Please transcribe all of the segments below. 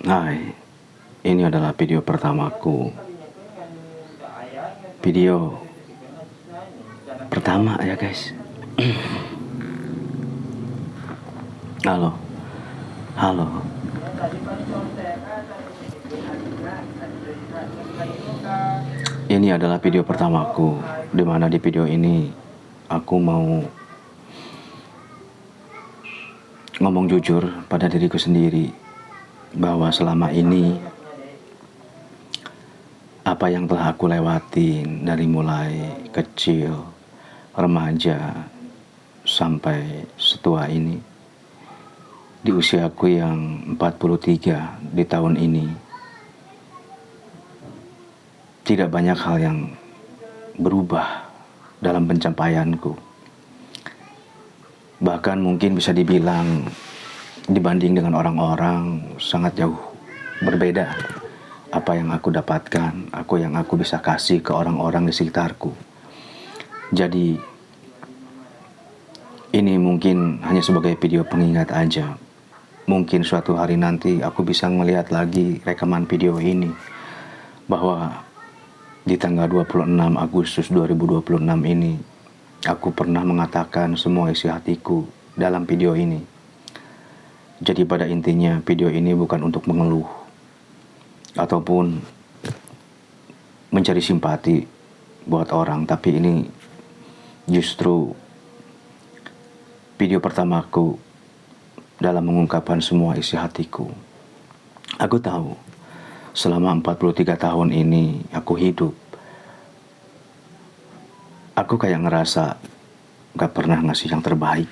Hai, ini adalah video pertamaku. Video pertama ya guys. Halo, halo. Ini adalah video pertamaku, dimana di video ini aku mau ngomong jujur pada diriku sendiri bahwa selama ini apa yang telah aku lewatin dari mulai kecil, remaja, sampai setua ini, di usiaku yang 43 di tahun ini, tidak banyak hal yang berubah dalam pencapaianku. Bahkan mungkin bisa dibilang dibanding dengan orang-orang sangat jauh berbeda apa yang aku dapatkan, yang aku bisa kasih ke orang-orang di sekitarku. Jadi ini mungkin hanya sebagai video pengingat aja. Mungkin suatu hari nanti aku bisa melihat lagi rekaman video ini, bahwa di tanggal 26 Agustus 2026 ini aku pernah mengatakan semua isi hatiku dalam video ini. Jadi pada intinya video ini bukan untuk mengeluh ataupun mencari simpati buat orang, tapi ini justru video pertamaku dalam mengungkapkan semua isi hatiku. Aku tahu selama 43 tahun ini aku hidup, aku kayak ngerasa gak pernah ngasih yang terbaik.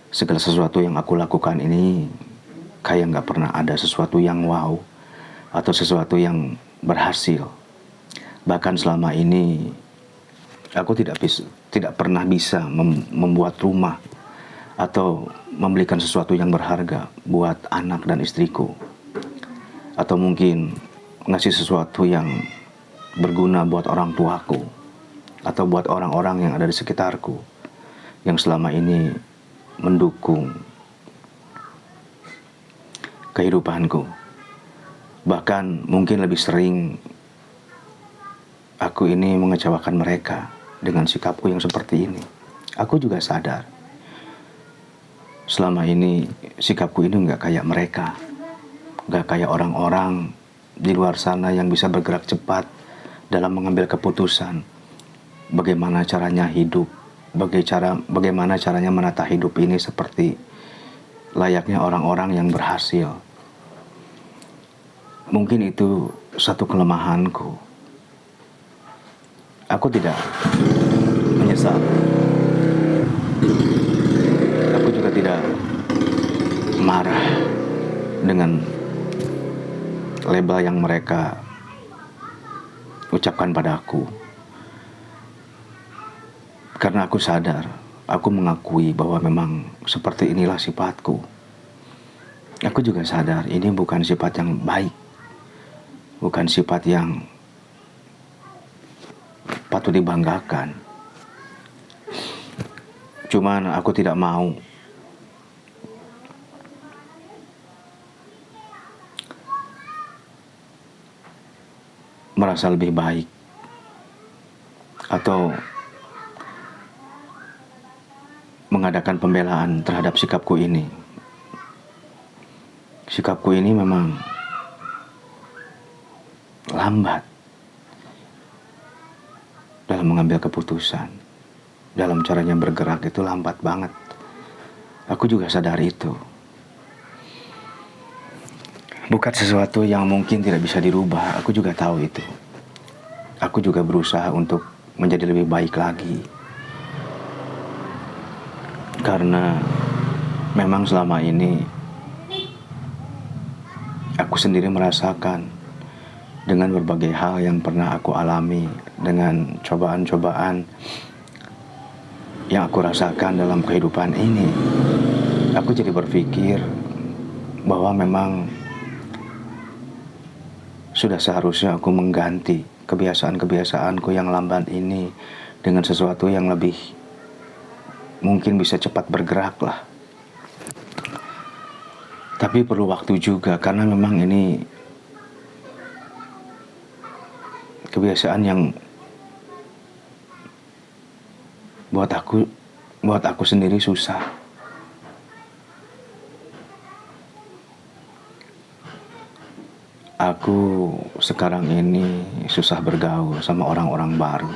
Segala sesuatu yang aku lakukan ini kayak gak pernah ada sesuatu yang wow atau sesuatu yang berhasil. Bahkan selama ini aku tidak pernah bisa membuat rumah atau membelikan sesuatu yang berharga buat anak dan istriku, atau mungkin ngasih sesuatu yang berguna buat orang tuaku atau buat orang-orang yang ada di sekitarku yang selama ini mendukung kehidupanku. Bahkan mungkin lebih sering aku ini mengecewakan mereka dengan sikapku yang seperti ini. Aku juga sadar selama ini sikapku ini gak kayak mereka, gak kayak orang-orang di luar sana yang bisa bergerak cepat dalam mengambil keputusan bagaimana caranya hidup, bagaimana caranya menata hidup ini seperti layaknya orang-orang yang berhasil. Mungkin itu satu kelemahanku. Aku tidak menyesal. Aku juga tidak marah dengan label yang mereka ucapkan padaku. Karena aku sadar, aku mengakui bahwa memang seperti inilah sifatku. Aku juga sadar ini bukan sifat yang baik, bukan sifat yang patut dibanggakan. Cuman aku tidak mau merasa lebih baik atau mengadakan pembelaan terhadap sikapku ini. Sikapku ini memang lambat dalam mengambil keputusan, dalam caranya bergerak itu lambat banget. Aku juga sadar itu. Bukan sesuatu yang mungkin tidak bisa dirubah, aku juga tahu itu. Aku juga berusaha untuk menjadi lebih baik lagi. Karena memang selama ini aku sendiri merasakan dengan berbagai hal yang pernah aku alami, dengan cobaan-cobaan yang aku rasakan dalam kehidupan ini. Aku jadi berpikir bahwa memang sudah seharusnya aku mengganti kebiasaan-kebiasaanku yang lambat ini dengan sesuatu yang lebih mungkin bisa cepat bergerak lah. Tapi perlu waktu juga karena memang ini kebiasaan yang buat aku sendiri susah. Aku sekarang ini susah bergaul sama orang-orang baru.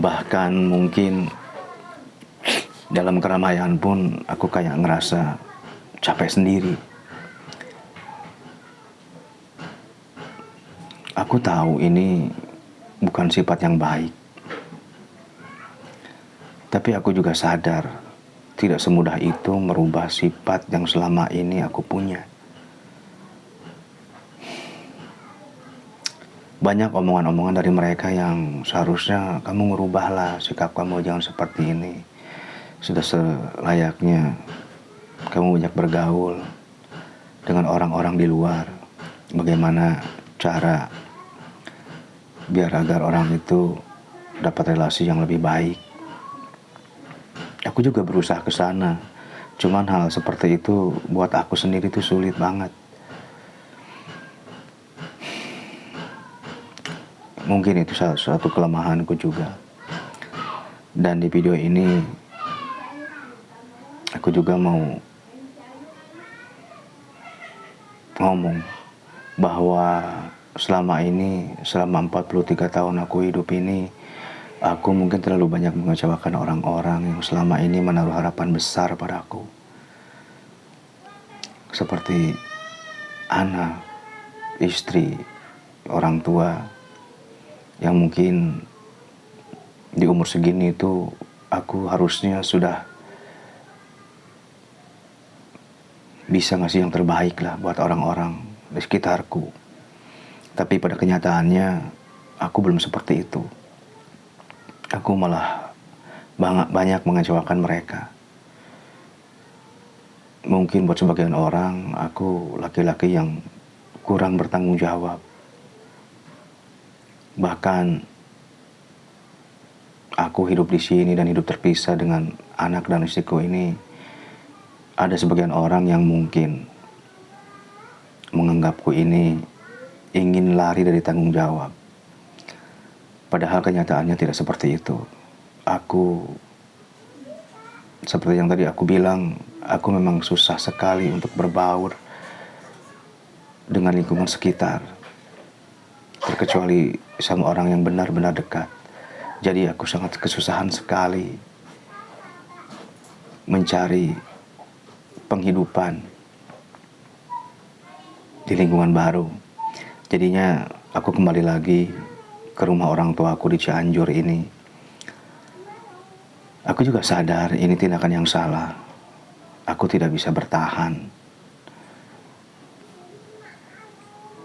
Bahkan mungkin dalam keramaian pun aku kayak ngerasa capek sendiri. Aku tahu ini bukan sifat yang baik. Tapi aku juga sadar tidak semudah itu merubah sifat yang selama ini aku punya. Banyak omongan-omongan dari mereka yang seharusnya kamu ngerubahlah sikap kamu, jangan seperti ini. Sudah selayaknya kamu banyak bergaul dengan orang-orang di luar. Bagaimana cara biar agar orang itu dapat relasi yang lebih baik. Aku juga berusaha ke sana. Cuman hal seperti itu buat aku sendiri tuh sulit banget. Mungkin itu salah satu kelemahanku juga. Dan di video ini aku juga mau ngomong bahwa selama 43 tahun aku hidup ini, aku mungkin terlalu banyak mengecewakan orang-orang yang selama ini menaruh harapan besar padaku. Seperti anak, istri, orang tua, yang mungkin di umur segini itu aku harusnya sudah bisa ngasih yang terbaik lah buat orang-orang di sekitarku. Tapi pada kenyataannya aku belum seperti itu. Aku malah banyak mengecewakan mereka. Mungkin buat sebagian orang, aku laki-laki yang kurang bertanggung jawab. Bahkan aku hidup di sini dan hidup terpisah dengan anak dan istriku ini. Ada sebagian orang yang mungkin menganggapku ini ingin lari dari tanggung jawab. Padahal kenyataannya tidak seperti itu. Aku, seperti yang tadi aku bilang, aku memang susah sekali untuk berbaur dengan lingkungan sekitar. Terkecuali sama orang yang benar-benar dekat. Jadi aku sangat kesusahan sekali mencari penghidupan di lingkungan baru. Jadinya aku kembali lagi ke rumah orang tua aku di Cianjur ini. Aku juga sadar ini tindakan yang salah. Aku tidak bisa bertahan.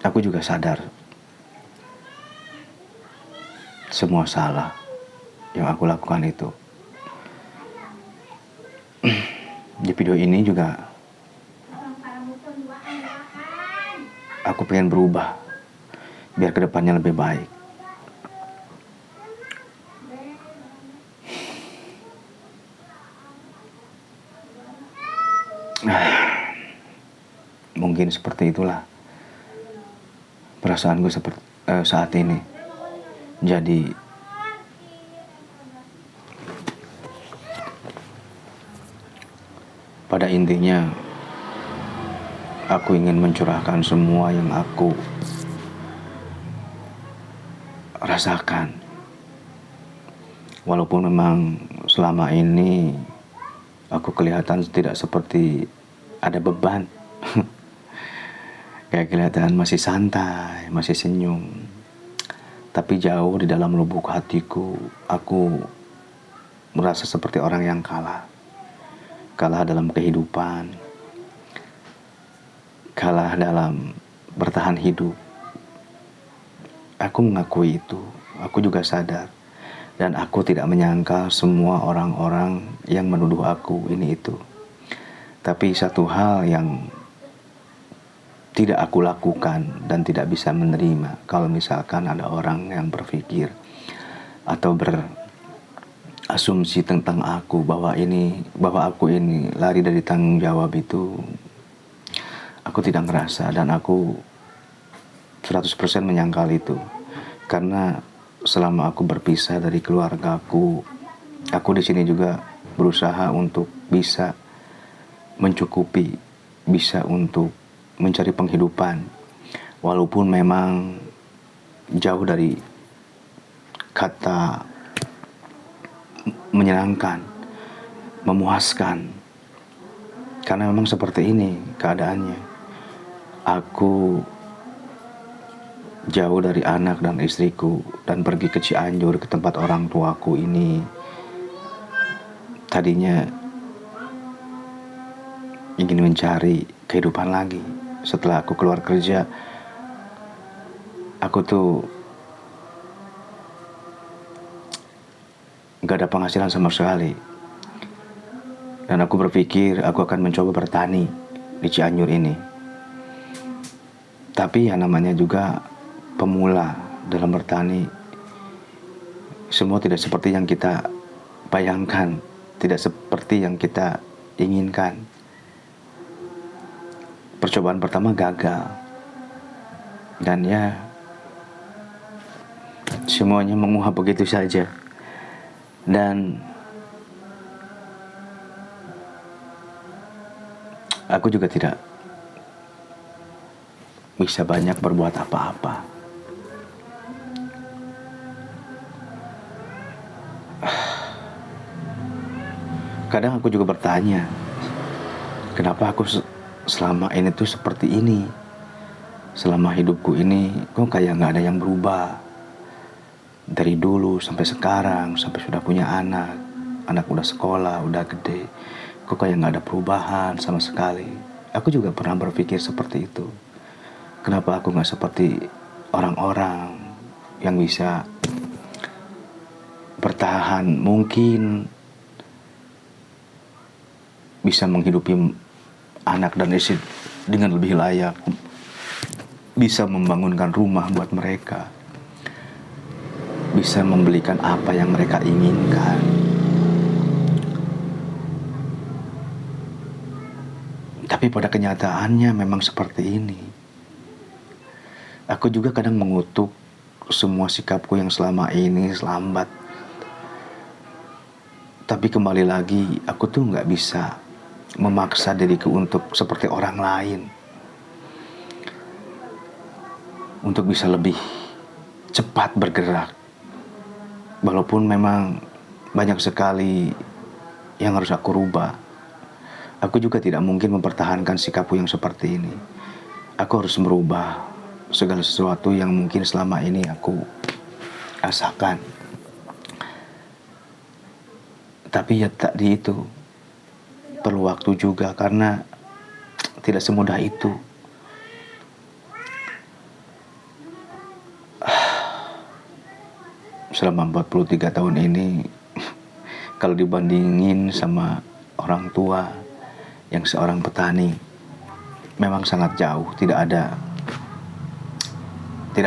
Aku juga sadar semua salah yang aku lakukan itu. Di video ini juga aku pengen berubah biar kedepannya lebih baik. Mungkin seperti itulah perasaanku saat ini. Jadi pada intinya aku ingin mencurahkan semua yang aku rasakan. Walaupun memang selama ini aku kelihatan tidak seperti ada beban. Kayak kelihatan masih santai, masih senyum. Tapi jauh di dalam lubuk hatiku, aku merasa seperti orang yang kalah. Kalah dalam kehidupan. Kalah dalam bertahan hidup. Aku mengakui itu. Aku juga sadar. Dan aku tidak menyangka semua orang-orang yang menuduh aku ini itu. Tapi satu hal yang tidak aku lakukan dan tidak bisa menerima kalau misalkan ada orang yang berpikir atau asumsi tentang aku bahwa aku ini lari dari tanggung jawab itu aku tidak ngerasa, dan aku 100% menyangkal itu. Karena selama aku berpisah dari keluarga aku di sini juga berusaha untuk bisa mencukupi, bisa untuk mencari penghidupan. Walaupun memang jauh dari kata menyenangkan, memuaskan. Karena memang seperti ini keadaannya. Aku jauh dari anak dan istriku dan pergi ke Cianjur, ke tempat orang tuaku ini. Tadinya ingin mencari kehidupan lagi. Setelah aku keluar kerja, aku tuh gak ada penghasilan sama sekali. Dan aku berpikir aku akan mencoba bertani di Cianjur ini. Tapi ya namanya juga pemula dalam bertani. Semua tidak seperti yang kita bayangkan, tidak seperti yang kita inginkan. Percobaan pertama gagal. Dan ya semuanya menguap begitu saja. Dan aku juga tidak bisa banyak berbuat apa-apa. Kadang aku juga bertanya, kenapa aku selama ini tuh seperti ini? Selama hidupku ini kok kayak gak ada yang berubah. Dari dulu sampai sekarang, sampai sudah punya anak udah sekolah, udah gede, kok kayak gak ada perubahan sama sekali. Aku juga pernah berpikir seperti itu. Kenapa aku gak seperti orang-orang yang bisa bertahan, mungkin bisa menghidupi anak dan istri dengan lebih layak, bisa membangunkan rumah buat mereka, bisa membelikan apa yang mereka inginkan. Tapi pada kenyataannya memang seperti ini. Aku juga kadang mengutuk semua sikapku yang selama ini selambat. Tapi kembali lagi, aku tuh gak bisa memaksa diriku untuk seperti orang lain, untuk bisa lebih cepat bergerak. Walaupun memang banyak sekali yang harus aku rubah, aku juga tidak mungkin mempertahankan sikapku yang seperti ini. Aku harus merubah segala sesuatu yang mungkin selama ini aku rasakan. Tapi ya tadi itu perlu waktu juga, karena tidak semudah itu. Selama 43 tahun ini, kalau dibandingin sama orang tua yang seorang petani, memang sangat jauh, tidak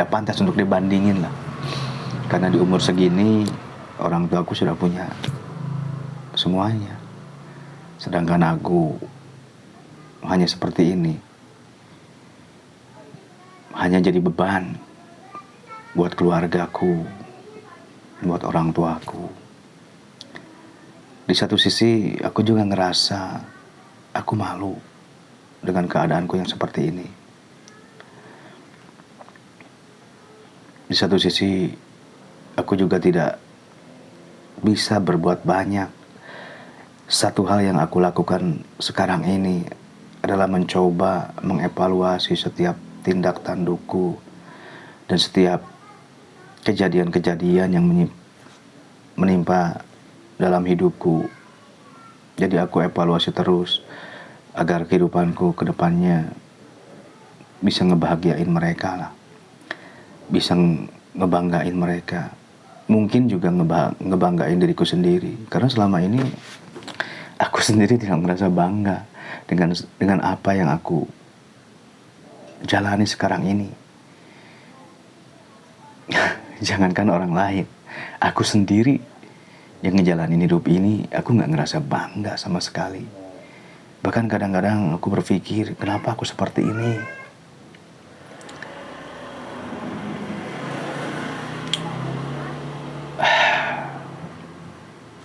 pantas untuk dibandingin lah. Karena di umur segini orang tua aku sudah punya semuanya, sedangkan aku hanya seperti ini, hanya jadi beban buat keluargaku, buat orang tuaku. Di satu sisi aku juga ngerasa aku malu dengan keadaanku yang seperti ini. Di satu sisi aku juga tidak bisa berbuat banyak. Satu hal yang aku lakukan sekarang ini adalah mencoba mengevaluasi setiap tindak tandukku dan setiap kejadian-kejadian yang menimpa dalam hidupku. Jadi aku evaluasi terus agar kehidupanku ke depannya bisa ngebahagiain mereka lah, bisa ngebanggain mereka, mungkin juga ngebanggain diriku sendiri. Karena selama ini aku sendiri tidak merasa bangga dengan apa yang aku jalani sekarang ini. Jangankan orang lain, aku sendiri yang ngejalanin hidup ini aku nggak ngerasa bangga sama sekali. Bahkan kadang-kadang aku berpikir, kenapa aku seperti ini?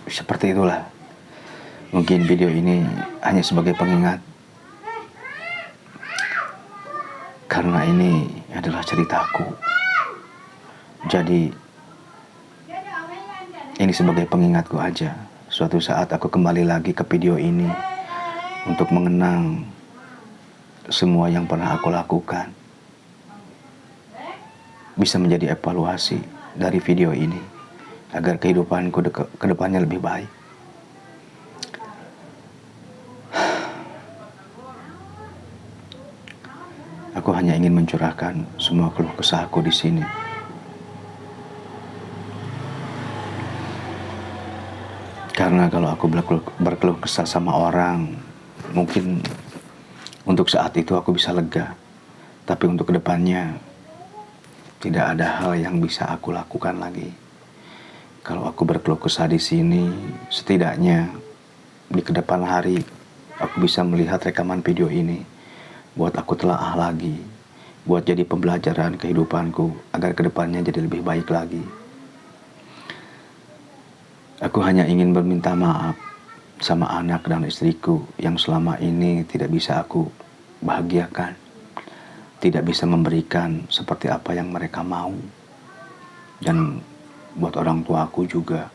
Seperti itulah. Mungkin video ini hanya sebagai pengingat, karena ini adalah ceritaku. Jadi ini sebagai pengingatku aja. Suatu saat aku kembali lagi ke video ini untuk mengenang semua yang pernah aku lakukan. Bisa menjadi evaluasi dari video ini agar kehidupanku ke depannya lebih baik. Aku hanya ingin mencurahkan semua keluh kesahku di sini. Karena kalau aku berkeluh kesah sama orang, mungkin untuk saat itu aku bisa lega. Tapi untuk kedepannya, tidak ada hal yang bisa aku lakukan lagi. Kalau aku berkeluh kesah di sini, setidaknya di kedepan hari, aku bisa melihat rekaman video ini. Buat aku telaah lagi, buat jadi pembelajaran kehidupanku agar kedepannya jadi lebih baik lagi. Aku hanya ingin berminta maaf sama anak dan istriku yang selama ini tidak bisa aku bahagiakan, tidak bisa memberikan seperti apa yang mereka mau. Dan buat orang tua aku juga,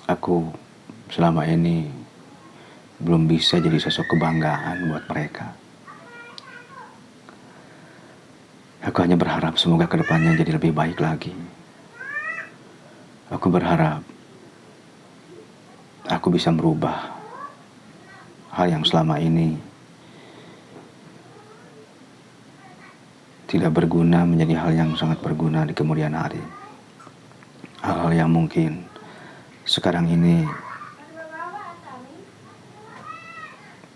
aku selama ini belum bisa jadi sosok kebanggaan buat mereka. Aku hanya berharap semoga kedepannya jadi lebih baik lagi. Aku berharap aku bisa merubah hal yang selama ini tidak berguna menjadi hal yang sangat berguna di kemudian hari. Hal-hal yang mungkin sekarang ini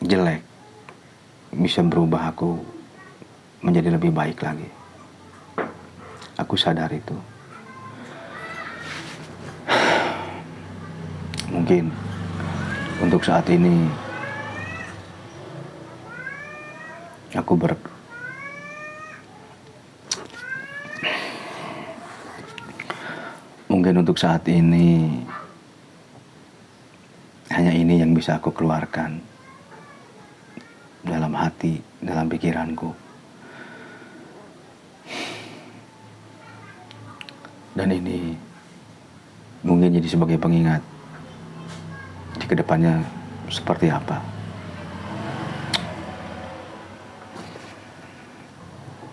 jelek bisa berubah aku menjadi lebih baik lagi. Aku sadar itu. Mungkin untuk saat ini mungkin untuk saat ini hanya ini yang bisa aku keluarkan dalam hati, dalam pikiranku. Dan ini mungkin jadi sebagai pengingat di kedepannya seperti apa.